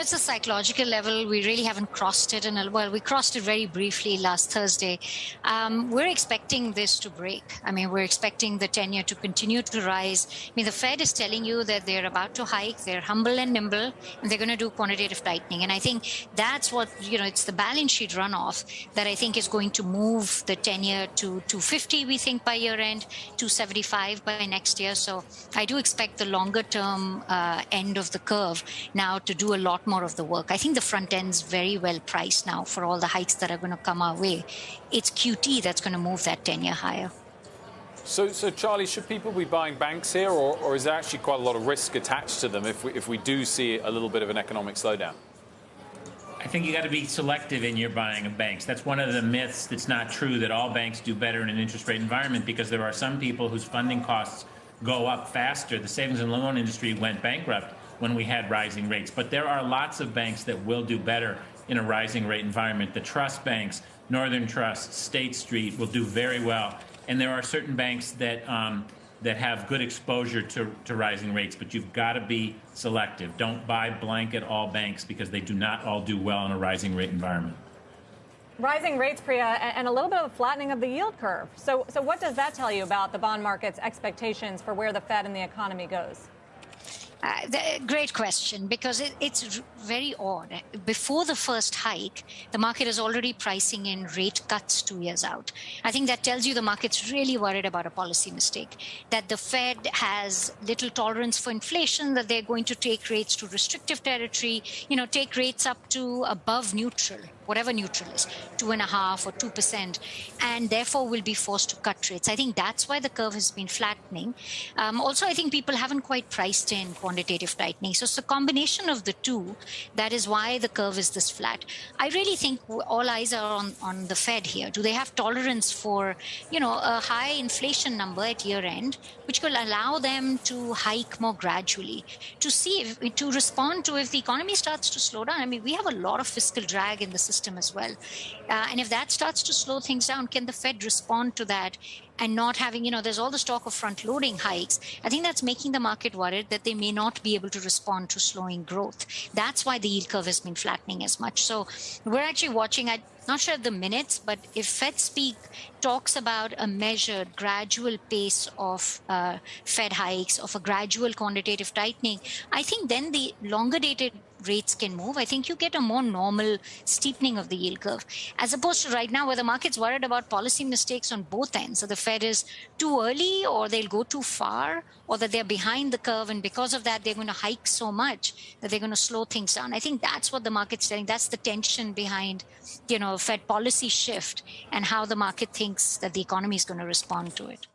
it's a psychological level. We really haven't crossed it. Well, we crossed it very briefly last Thursday. We're expecting this to break. I mean, we're expecting the 10-year to continue to rise. I mean, the Fed is telling you that they're about to hike. They're humble and nimble, and they're going to do quantitative tightening. And I think that's what, it's the balance sheet runoff that I think is going to move the 10-year to 250, we think, by year end, 275 by next year. So I do expect the longer term end of the curve now to do a lot more of the work. I think the front end's very well priced now for all the hikes that are going to come our way. It's QT that's going to move that 10-year higher. So Charlie, should people be buying banks here, or is there actually quite a lot of risk attached to them if we do see a little bit of an economic slowdown? I think you got to be selective in your buying of banks. That's one of the myths that's not true, that all banks do better in an interest rate environment, because there are some people whose funding costs go up faster. The savings and loan industry went bankrupt when we had rising rates. But there are lots of banks that will do better in a rising rate environment. The trust banks, Northern Trust, State Street, will do very well. And there are certain banks that have good exposure to rising rates, but you've got to be selective. Don't buy blanket all banks, because they do not all do well in a rising rate environment. Rising rates, Priya, and a little bit of a flattening of the yield curve. So what does that tell you about the bond market's expectations for where the Fed and the economy goes? Great question, because it's very odd. Before the first hike, the market is already pricing in rate cuts 2 years out. I think that tells you the market's really worried about a policy mistake, that the Fed has little tolerance for inflation, that they're going to take rates to restrictive territory, take rates up to above neutral, whatever neutral is, 2.5% or 2%, and therefore will be forced to cut rates. I think that's why the curve has been flattening. Also, I think people haven't quite priced in quantitative tightening. So it's a combination of the two. That is why the curve is this flat. I really think all eyes are on the Fed here. Do they have tolerance for, a high inflation number at year end, which will allow them to hike more gradually, to respond to if the economy starts to slow down? I mean, we have a lot of fiscal drag in the system as well. And if that starts to slow things down, can the Fed respond to that and not having, there's all this talk of front-loading hikes. I think that's making the market worried that they may not be able to respond to slowing growth. That's why the yield curve has been flattening as much. So we're actually watching, I'm not sure the minutes, but if Fed speak talks about a measured, gradual pace of Fed hikes, of a gradual quantitative tightening, I think then the longer-dated rates can move. I think you get a more normal steepening of the yield curve, as opposed to right now where the market's worried about policy mistakes on both ends. So the Fed is too early, or they'll go too far, or that they're behind the curve, and because of that, they're going to hike so much that they're going to slow things down. I think that's what the market's saying. That's the tension behind, Fed policy shift and how the market thinks that the economy is going to respond to it.